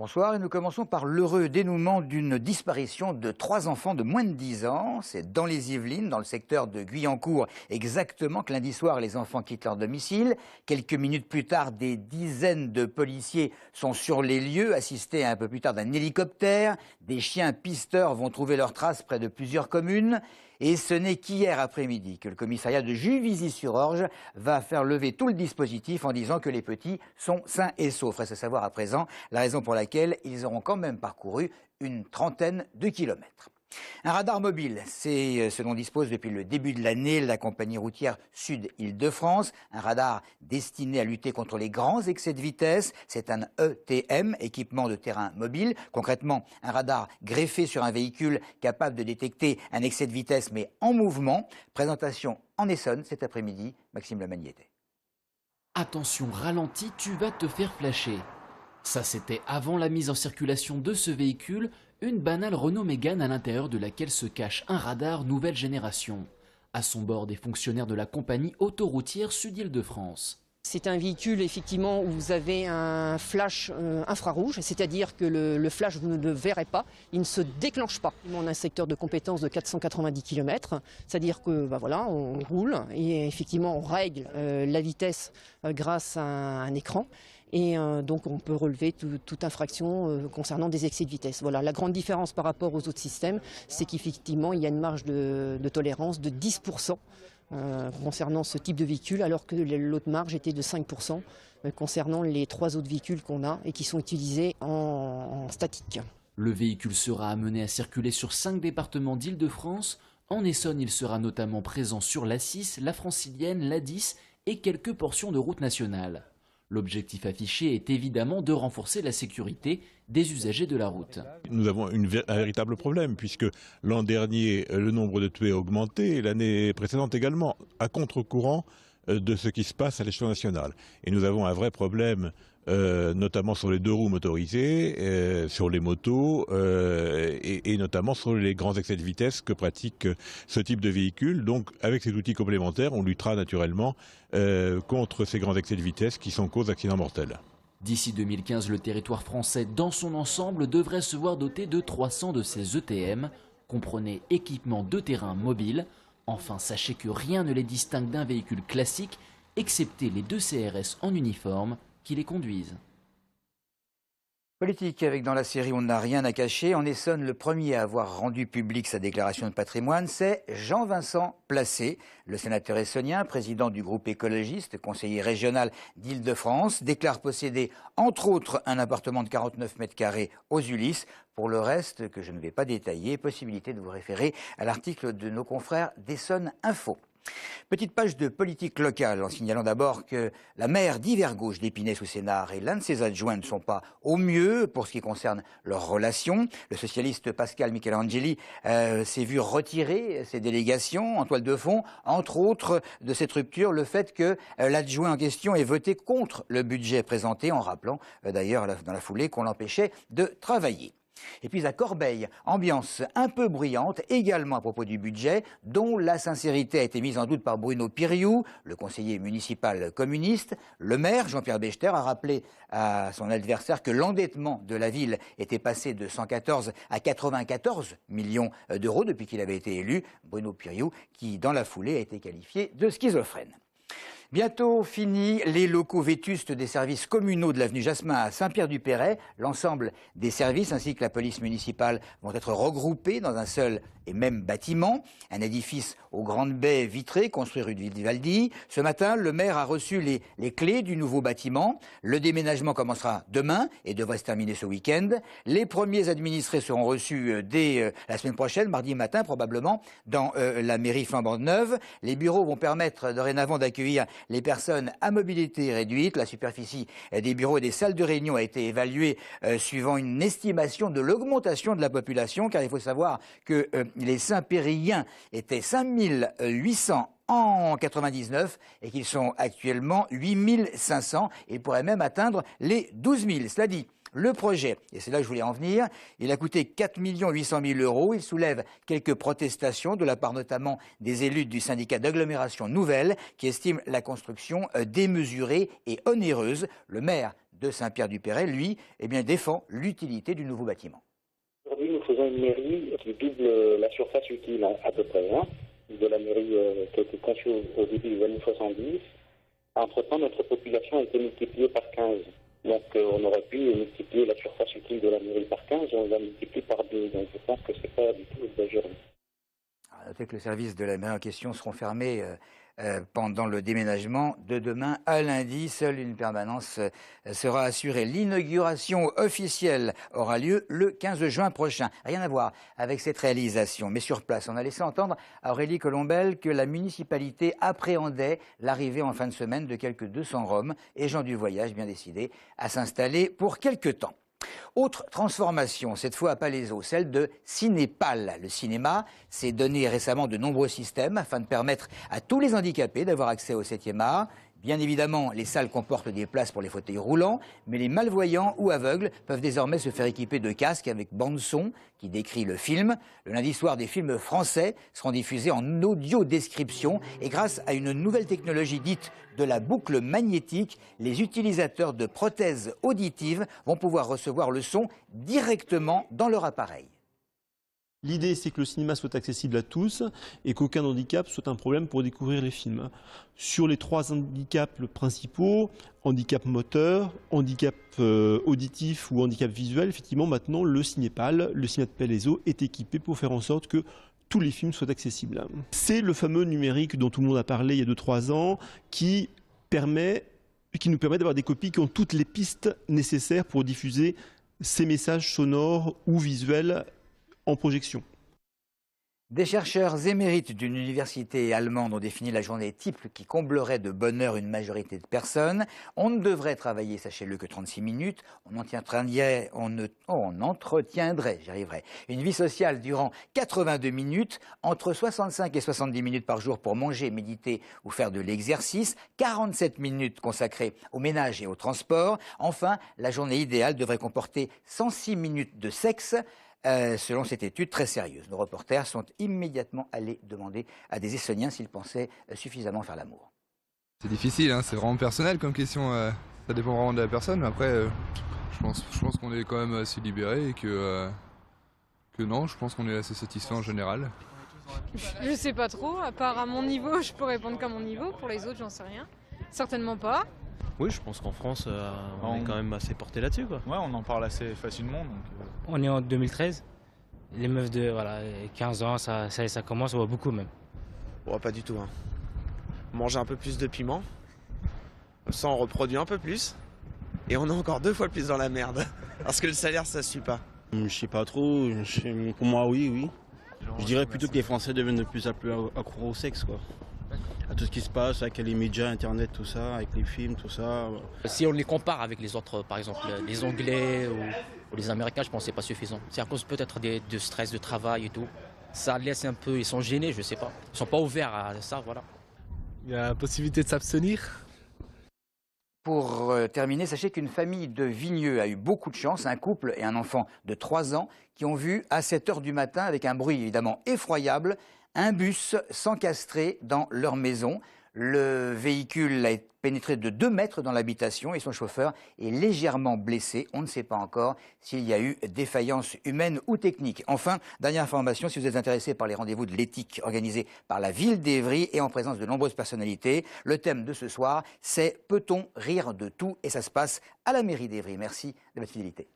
Bonsoir et nous commençons par l'heureux dénouement d'une disparition de 3 enfants de moins de 10 ans. C'est dans les Yvelines, dans le secteur de Guyancourt, exactement que lundi soir les enfants quittent leur domicile. Quelques minutes plus tard, des dizaines de policiers sont sur les lieux, assistés un peu plus tard d'un hélicoptère. Des chiens pisteurs vont trouver leurs traces près de plusieurs communes. Et ce n'est qu'hier après-midi que le commissariat de Juvisy-sur-Orge va faire lever tout le dispositif en disant que les petits sont sains et saufs. Reste à savoir à présent la raison pour laquelle ils auront quand même parcouru une trentaine de kilomètres. Un radar mobile, c'est ce dont dispose depuis le début de l'année la compagnie routière Sud-Île-de-France. Un radar destiné à lutter contre les grands excès de vitesse. C'est un ETM, équipement de terrain mobile. Concrètement, un radar greffé sur un véhicule capable de détecter un excès de vitesse mais en mouvement. Présentation en Essonne cet après-midi, Maxime Lemagnété. Attention, ralentis, tu vas te faire flasher. Ça, c'était avant la mise en circulation de ce véhicule, une banale Renault Mégane à l'intérieur de laquelle se cache un radar nouvelle génération. À son bord, des fonctionnaires de la compagnie autoroutière Sud-Île-de-France. C'est un véhicule effectivement où vous avez un flash infrarouge, c'est-à-dire que le flash, vous ne le verrez pas, il ne se déclenche pas. On a un secteur de compétence de 490 km, c'est-à-dire que voilà, on roule et effectivement on règle la vitesse grâce à un écran. Et donc on peut relever toute infraction concernant des excès de vitesse. Voilà, la grande différence par rapport aux autres systèmes, c'est qu'effectivement il y a une marge de tolérance de 10% concernant ce type de véhicule, alors que l'autre marge était de 5% concernant les 3 autres véhicules qu'on a et qui sont utilisés en statique. Le véhicule sera amené à circuler sur 5 départements d'Île-de-France. En Essonne, il sera notamment présent sur l'A6, la Francilienne, l'A10 et quelques portions de route nationale. L'objectif affiché est évidemment de renforcer la sécurité des usagers de la route. Nous avons un véritable problème puisque l'an dernier, le nombre de tués a augmenté et l'année précédente également, à contre-courant de ce qui se passe à l'échelon national. Et nous avons un vrai problème, notamment sur les 2 roues motorisées, sur les motos et notamment sur les grands excès de vitesse que pratique ce type de véhicule. Donc avec ces outils complémentaires, on luttera naturellement contre ces grands excès de vitesse qui sont cause d'accidents mortels. D'ici 2015, le territoire français dans son ensemble devrait se voir doté de 300 de ces ETM, comprenez équipement de terrain mobile. Enfin, sachez que rien ne les distingue d'un véhicule classique, excepté les 2 CRS en uniforme qui les conduisent. Politique avec dans la série On n'a rien à cacher. En Essonne, le premier à avoir rendu public sa déclaration de patrimoine, c'est Jean-Vincent Placé, le sénateur essonnien, président du groupe écologiste, conseiller régional d'Île-de-France, déclare posséder entre autres un appartement de 49 mètres carrés aux Ulysses. Pour le reste, que je ne vais pas détailler, possibilité de vous référer à l'article de nos confrères d'Essonne Info. Petite page de politique locale en signalant d'abord que la maire d'Yvergouche d'Épinay-sous-Sénart et l'un de ses adjoints ne sont pas au mieux pour ce qui concerne leurs relations. Le socialiste Pascal Michelangeli s'est vu retirer ses délégations en toile de fond, entre autres de cette rupture, le fait que l'adjoint en question ait voté contre le budget présenté, en rappelant d'ailleurs dans la foulée qu'on l'empêchait de travailler. Et puis à Corbeil, ambiance un peu bruyante également à propos du budget, dont la sincérité a été mise en doute par Bruno Piriou, le conseiller municipal communiste. Le maire, Jean-Pierre Bechter, a rappelé à son adversaire que l'endettement de la ville était passé de 114 à 94 millions d'euros depuis qu'il avait été élu. Bruno Piriou, qui dans la foulée a été qualifié de schizophrène. Bientôt fini les locaux vétustes des services communaux de l'avenue Jasmin à Saint-Pierre-du-Perret. L'ensemble des services ainsi que la police municipale vont être regroupés dans un seul et même bâtiment. Un édifice aux grandes baies vitrées construit rue de Vivaldi. Ce matin, le maire a reçu les clés du nouveau bâtiment. Le déménagement commencera demain et devrait se terminer ce week-end. Les premiers administrés seront reçus dès la semaine prochaine, mardi matin probablement, dans la mairie flambant neuve. Les bureaux vont permettre dorénavant d'accueillir les personnes à mobilité réduite. La superficie des bureaux et des salles de réunion a été évaluée suivant une estimation de l'augmentation de la population, car il faut savoir que les Saint-Périens étaient 5800 en 99 et qu'ils sont actuellement 8500 et pourraient même atteindre les 12 000. Cela dit, Le projet, et c'est là que je voulais en venir, il a coûté 4 800 000 €. Il soulève quelques protestations de la part notamment des élus du syndicat d'agglomération Nouvelle qui estiment la construction démesurée et onéreuse. Le maire de Saint-Pierre-du-Perret, lui, défend l'utilité du nouveau bâtiment. Aujourd'hui, nous faisons une mairie qui double la surface utile à peu près de la mairie qui a été conçue au début des années 70. Entre-temps, notre population a été multipliée par 15. Donc on aurait pu multiplier la surface utile de la mairie par 15, on l'a multiplié par 2. Donc je pense que c'est pas du tout exagéré. Notez que les services de la mairie en question seront fermés pendant le déménagement de demain à lundi. Seule une permanence sera assurée. L'inauguration officielle aura lieu le 15 juin prochain. Rien à voir avec cette réalisation. Mais sur place, on a laissé entendre à Aurélie Colombel que la municipalité appréhendait l'arrivée en fin de semaine de quelques 200 Roms et gens du voyage bien décidés à s'installer pour quelque temps. Autre transformation, cette fois à Palaiseau, celle de Cinépal. Le cinéma s'est donné récemment de nombreux systèmes afin de permettre à tous les handicapés d'avoir accès au 7e art. Bien évidemment, les salles comportent des places pour les fauteuils roulants, mais les malvoyants ou aveugles peuvent désormais se faire équiper de casques avec bande-son qui décrit le film. Le lundi soir, des films français seront diffusés en audio-description et grâce à une nouvelle technologie dite de la boucle magnétique, les utilisateurs de prothèses auditives vont pouvoir recevoir le son directement dans leur appareil. L'idée, c'est que le cinéma soit accessible à tous et qu'aucun handicap soit un problème pour découvrir les films. Sur les 3 handicaps principaux, handicap moteur, handicap auditif ou handicap visuel, effectivement, maintenant, le Cinépal, le cinéma de Palaiseau, est équipé pour faire en sorte que tous les films soient accessibles. C'est le fameux numérique dont tout le monde a parlé il y a 2-3 ans qui nous permet d'avoir des copies qui ont toutes les pistes nécessaires pour diffuser ces messages sonores ou visuels en projection. Des chercheurs émérites d'une université allemande ont défini la journée type qui comblerait de bonheur une majorité de personnes. On ne devrait travailler, sachez-le, que 36 minutes. On entretiendrait, j'y arriverai, une vie sociale durant 82 minutes, entre 65 et 70 minutes par jour pour manger, méditer ou faire de l'exercice, 47 minutes consacrées au ménage et au transport. Enfin, la journée idéale devrait comporter 106 minutes de sexe. Selon cette étude très sérieuse, nos reporters sont immédiatement allés demander à des Essonniens s'ils pensaient suffisamment faire l'amour. C'est difficile, c'est vraiment personnel comme question, ça dépend vraiment de la personne, mais après je pense qu'on est quand même assez libéré et que non, je pense qu'on est assez satisfait en général. Je sais pas trop, à part à mon niveau, je peux répondre qu'à mon niveau, pour les autres j'en sais rien, certainement pas. Oui, je pense qu'en France, on est quand même assez porté là-dessus, quoi. Ouais, on en parle assez facilement. On est en 2013. Les meufs de 15 ans, ça commence, on voit beaucoup même. Ouais, pas du tout. Manger un peu plus de piment. Ça, on reproduit un peu plus. Et on est encore 2 fois plus dans la merde. Parce que le salaire, ça suit pas. Je sais pas trop. Pour moi, oui. Je dirais plutôt que les Français deviennent de plus en plus accros au sexe, quoi. À tout ce qui se passe avec les médias, Internet, tout ça, avec les films, tout ça. Si on les compare avec les autres, par exemple les Anglais ou les Américains, je pense que c'est pas suffisant. C'est à cause peut-être de stress de travail et tout. Ça laisse un peu, ils sont gênés, je sais pas. Ils sont pas ouverts à ça, voilà. Il y a la possibilité de s'abstenir. Pour terminer, sachez qu'une famille de Vigneux a eu beaucoup de chance, un couple et un enfant de 3 ans qui ont vu à 7 h du matin, avec un bruit évidemment effroyable, un bus s'encastrer dans leur maison. Le véhicule a pénétré de 2 mètres dans l'habitation et son chauffeur est légèrement blessé. On ne sait pas encore s'il y a eu défaillance humaine ou technique. Enfin, dernière information, si vous êtes intéressé par les rendez-vous de l'éthique organisés par la ville d'Évry et en présence de nombreuses personnalités, le thème de ce soir, c'est « Peut-on rire de tout ?» et ça se passe à la mairie d'Évry. Merci de votre fidélité.